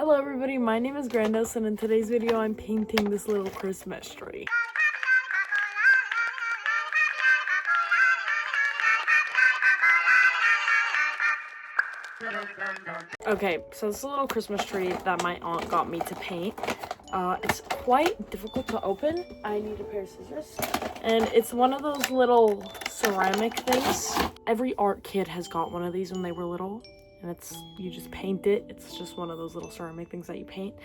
Hello everybody, my name is GRANDOS and in today's video I'm painting this little Christmas tree. Okay, so this is a little Christmas tree that my aunt got me to paint. It's quite difficult to open. I need a pair of scissors. And it's one of those little ceramic things. Every art kid has got one of these when they were little. And you just paint it. It's just one of those little ceramic things that you paint.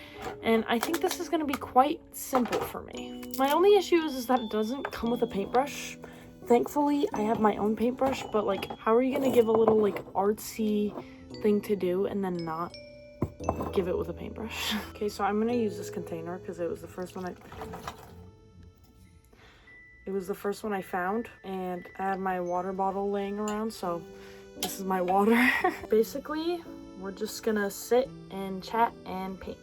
And I think this is going to be quite simple for me. My only issue is that it doesn't come with a paintbrush. Thankfully, I have my own paintbrush, but like, how are you going to give a little like artsy thing to do and then not give it with a paintbrush? Okay, so I'm going to use this container because it was the first one I found, and I had my water bottle laying around, so this is my water. Basically, we're just gonna sit and chat and paint.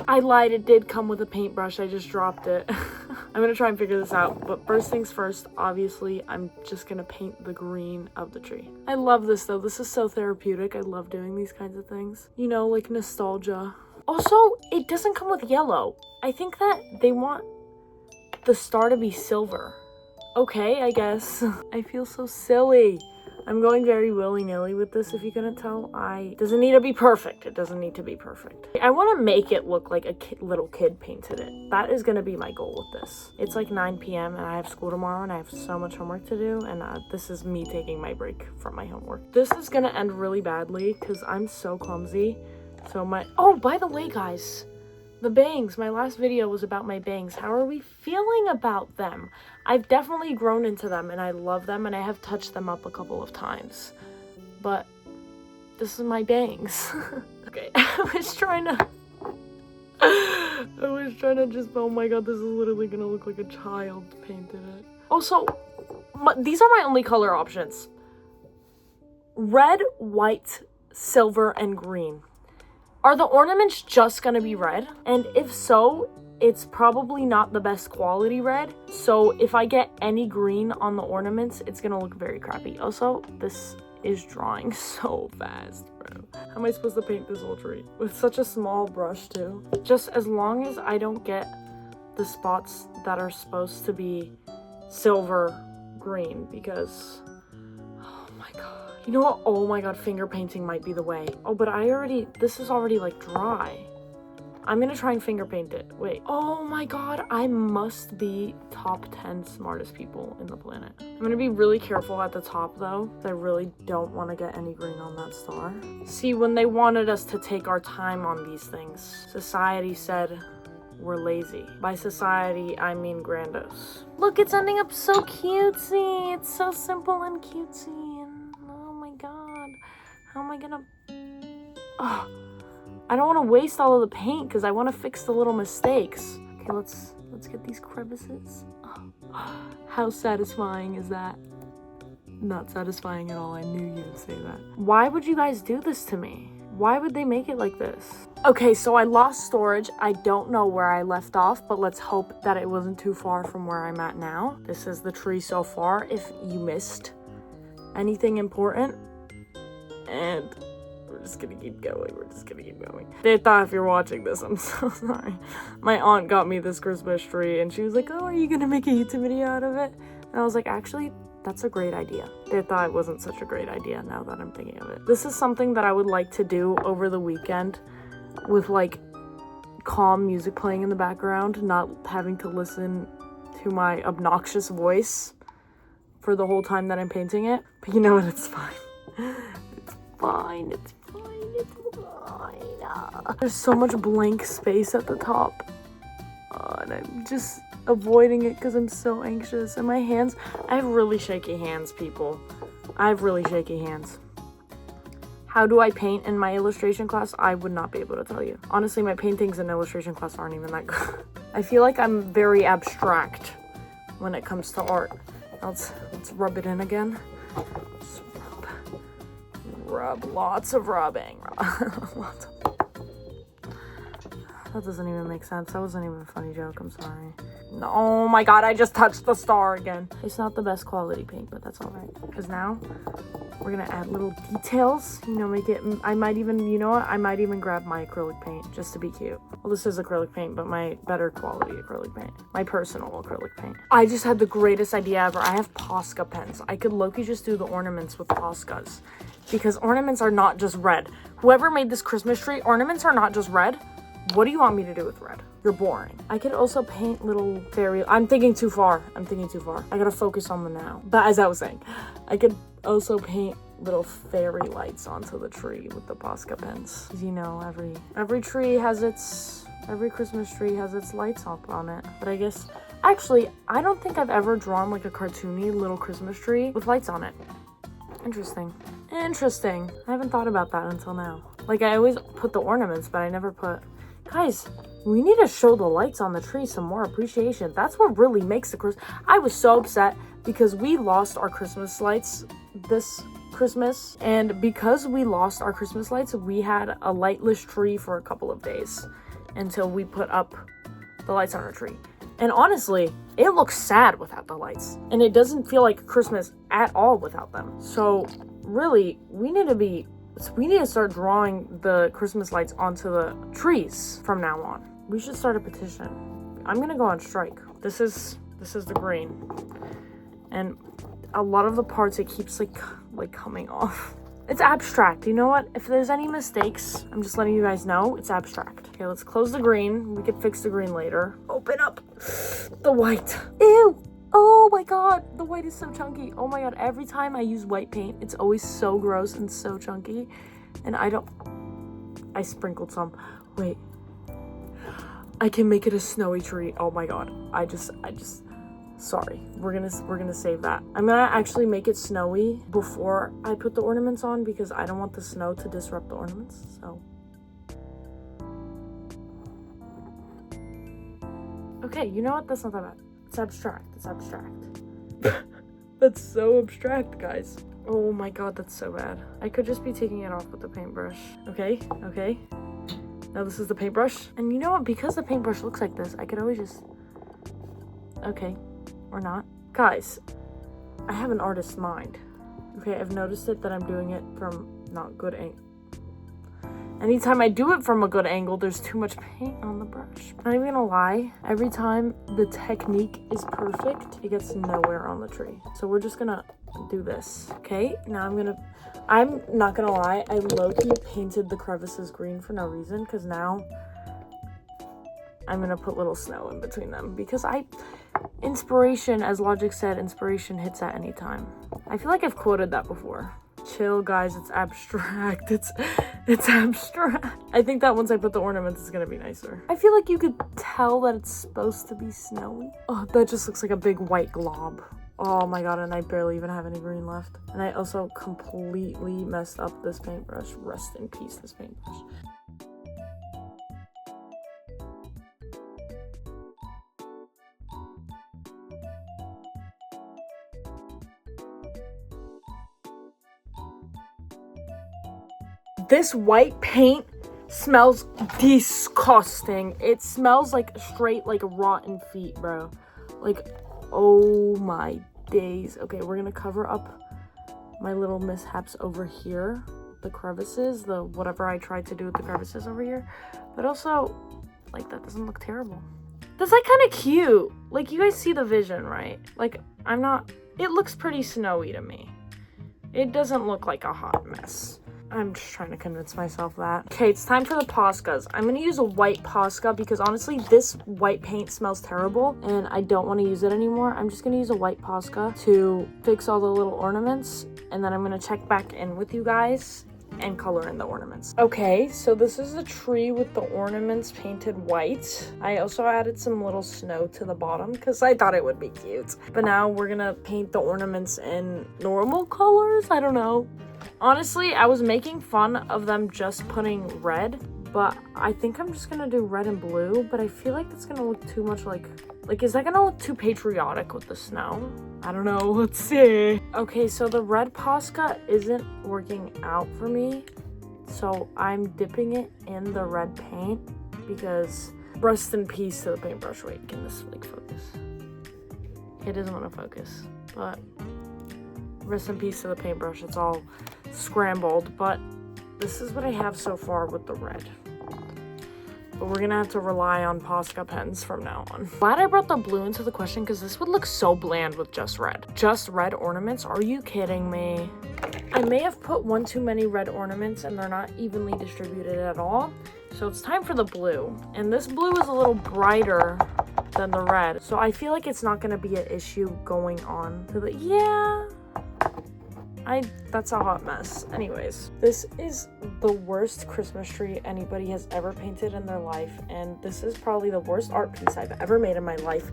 I lied, it did come with a paintbrush, I just dropped it. I'm gonna try and figure this out, but first things first, obviously, I'm just gonna paint the green of the tree. I love this though, this is so therapeutic. I love doing these kinds of things. You know, like nostalgia. Also, it doesn't come with yellow. I think that they want the star to be silver. Okay, I guess. I feel so silly. I'm going very willy-nilly with this, if you couldn't tell. It doesn't need to be perfect. It doesn't need to be perfect. I want to make it look like a little kid painted it. That is going to be my goal with this. It's like 9 p.m. and I have school tomorrow and I have so much homework to do, and this is me taking my break from my homework. This is going to end really badly because I'm so clumsy. Oh, by the way, guys, the bangs. My last video was about my bangs. How are we feeling about them? I've definitely grown into them and I love them and I have touched them up a couple of times. But this is my bangs. Okay, I was trying to just, oh my god, this is literally gonna look like a child painted it. Also, these are my only color options. Red, white, silver, and green. Are the ornaments just gonna be red? And if so, it's probably not the best quality red. So if I get any green on the ornaments, it's gonna look very crappy. Also, this is drawing so fast, bro. How am I supposed to paint this whole tree? With such a small brush too. Just as long as I don't get the spots that are supposed to be silver green, because you know what? Oh my god, finger painting might be the way. Oh, but this is already like dry. I'm gonna try and finger paint it. Wait. Oh my god, I must be top 10 smartest people in the planet. I'm gonna be really careful at the top though. I really don't want to get any green on that star. See, when they wanted us to take our time on these things, society said we're lazy. By society, I mean Grandos. Look, it's ending up so cutesy. It's so simple and cutesy. God, how am I gonna... Oh, I don't want to waste all of the paint because I want to fix the little mistakes. Okay, let's get these crevices. Oh, how satisfying is that? Not satisfying at all. I knew you'd say that. Why would you guys do this to me? Why would they make it like this? Okay, so I lost storage. I don't know where I left off, but let's hope that it wasn't too far from where I'm at now. This is the tree so far, if you missed anything important. And we're just gonna keep going. Data, if you're watching this, I'm so sorry. My aunt got me this Christmas tree and she was like, oh, are you gonna make a YouTube video out of it? And I was like, actually, that's a great idea. They thought it wasn't such a great idea now that I'm thinking of it. This is something that I would like to do over the weekend with like calm music playing in the background, not having to listen to my obnoxious voice for the whole time that I'm painting it. But you know what, it's fine. It's fine. There's so much blank space at the top. And I'm just avoiding it because I'm so anxious. And my hands, I have really shaky hands, people. I have really shaky hands. How do I paint in my illustration class? I would not be able to tell you. Honestly, my paintings in illustration class aren't even that good. I feel like I'm very abstract when it comes to art. Let's rub it in again. Rub, lots of rubbing. That doesn't even make sense. That wasn't even a funny joke, I'm sorry. No, oh my god, I just touched the star again. It's not the best quality paint, but that's alright. Because now, We're gonna add little details, you know, make it, I might even, you know what, I might even grab my acrylic paint just to be cute. Well, this is acrylic paint, but my better quality acrylic paint, my personal acrylic paint. I just had the greatest idea ever. I have Posca pens. I could low-key just do the ornaments with Poscas, because ornaments are not just red. Whoever made this Christmas tree, ornaments are not just red. What do you want me to do with red? You're boring. I could also paint little fairy, I'm thinking too far. I gotta focus on the now. But as I was saying, I could also paint little fairy lights onto the tree with the Posca pens. You know, every tree has every Christmas tree has its lights up on it. But I guess, actually, I don't think I've ever drawn like a cartoony little Christmas tree with lights on it. Interesting. I haven't thought about that until now. Like, I always put the ornaments, but I never put... Guys, we need to show the lights on the tree some more appreciation. That's what really makes the Christmas... I was so upset because we lost our Christmas lights this Christmas. And because we lost our Christmas lights, we had a lightless tree for a couple of days until we put up the lights on our tree. And honestly, it looks sad without the lights. And it doesn't feel like Christmas at all without them. So really, we need to start drawing the Christmas lights onto the trees from now on. We should start a petition. I'm gonna go on strike. This is the green. And a lot of the parts, it keeps like coming off. It's abstract. You know what? If there's any mistakes, I'm just letting you guys know it's abstract. Okay, let's close the green. We could fix the green later. Open up the white. Ew! Oh my god, the white is so chunky. Oh my god, every time I use white paint, it's always so gross and so chunky. And I sprinkled some. Wait. I can make it a snowy tree. Oh my god. Sorry. We're gonna save that. I'm gonna actually make it snowy before I put the ornaments on because I don't want the snow to disrupt the ornaments, so. Okay, you know what? That's not that bad. It's abstract. That's so abstract, guys. Oh my god, that's so bad. I could just be taking it off with the paintbrush. Okay. Now this is the paintbrush. And you know what? Because the paintbrush looks like this, I could always just... Okay. Or not. Guys, I have an artist's mind. Okay, I've noticed it that I'm doing it from not good angle. Anytime I do it from a good angle, there's too much paint on the brush. Not even gonna lie, every time the technique is perfect, it gets nowhere on the tree. So we're just gonna do this. Okay, now I'm not gonna lie, I low-key painted the crevices green for no reason, because now I'm gonna put little snow in between them, because inspiration, as Logic said, inspiration hits at any time. I feel like I've quoted that before. Chill, guys, it's abstract. It's abstract. I think that once I put the ornaments, it's gonna be nicer. I feel like you could tell that it's supposed to be snowy. Oh, that just looks like a big white glob. Oh my god, and I barely even have any green left. And I also completely messed up this paintbrush. Rest in peace, this paintbrush. This white paint smells disgusting. It smells like straight, like rotten feet, bro. Like, oh my days. Okay, we're gonna cover up my little mishaps over here. The crevices, the whatever I tried to do with the crevices over here. But also, like, that doesn't look terrible. That's like kind of cute. Like, you guys see the vision, right? Like, it looks pretty snowy to me. It doesn't look like a hot mess. I'm just trying to convince myself that. Okay, it's time for the Poscas. I'm gonna use a white Posca because honestly, this white paint smells terrible and I don't want to use it anymore. I'm just gonna use a white Posca to fix all the little ornaments and then I'm gonna check back in with you guys and color in the ornaments. Okay, so this is the tree with the ornaments painted white. I also added some little snow to the bottom because I thought it would be cute. But now we're gonna paint the ornaments in normal colors. I don't know. Honestly, I was making fun of them just putting red, but I think I'm just gonna do red and blue, but I feel like that's gonna look too much like, is that gonna look too patriotic with the snow? I don't know, let's see. Okay, so the red Posca isn't working out for me, so I'm dipping it in the red paint because rest in peace to the paintbrush. Wait, can this like focus? It doesn't want to focus, but Rest in peace to the paintbrush. It's all scrambled, but this is what I have so far with the red. But we're gonna have to rely on Posca pens from now on. Glad I brought the blue into the question because this would look so bland with just red. Just red ornaments? Are you kidding me? I may have put one too many red ornaments and they're not evenly distributed at all. So it's time for the blue. And this blue is a little brighter than the red. So I feel like it's not gonna be an issue going on to the, yeah. That's a hot mess. Anyways, this is the worst Christmas tree anybody has ever painted in their life, and this is probably the worst art piece I've ever made in my life.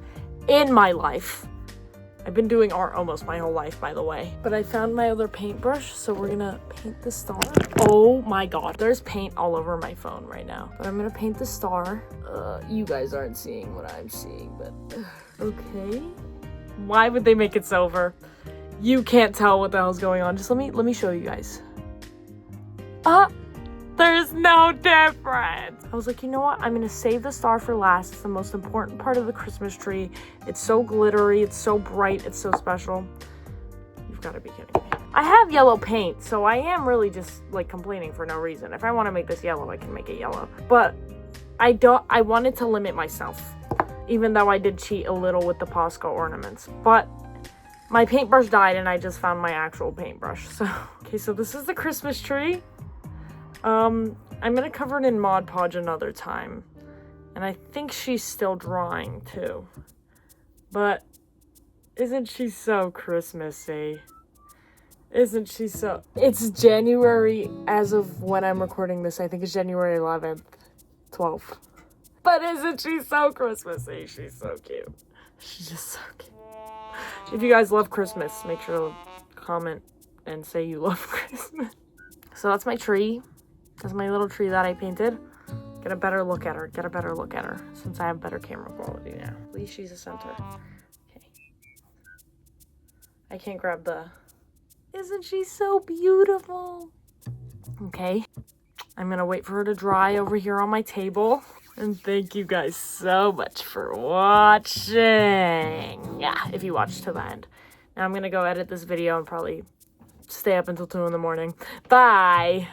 I've been doing art almost my whole life, by the way. But I found my other paintbrush, so we're gonna paint the star. Oh my god, there's paint all over my phone right now. But I'm gonna paint the star. You guys aren't seeing what I'm seeing, but okay. Why would they make it silver? You can't tell what the hell's going on. Just let me show you guys. There's no difference. I was like, you know what? I'm gonna save the star for last. It's the most important part of the Christmas tree. It's so glittery, it's so bright, it's so special. You've got to be kidding me. I have yellow paint, so I am really just like complaining for no reason. If I want to make this yellow, I can make it yellow. But I wanted to limit myself, even though I did cheat a little with the Posca ornaments. But my paintbrush died and I just found my actual paintbrush. So, okay, so this is the Christmas tree. I'm gonna cover it in Mod Podge another time. And I think she's still drying too. But isn't she so Christmassy? Isn't she so... It's January, as of when I'm recording this, I think it's January 11th, 12th. But isn't she so Christmassy? She's so cute. She's just so cute. If you guys love Christmas, make sure to comment and say you love Christmas. So that's my tree. That's my little tree that I painted. Get a better look at her. Get a better look at her. Since I have better camera quality now. At least she's a center. Okay. I can't grab the... Isn't she so beautiful? Okay. I'm gonna wait for her to dry over here on my table. And thank you guys so much for watching. Yeah, if you watched to the end. Now I'm gonna go edit this video and probably stay up until 2 in the morning. Bye!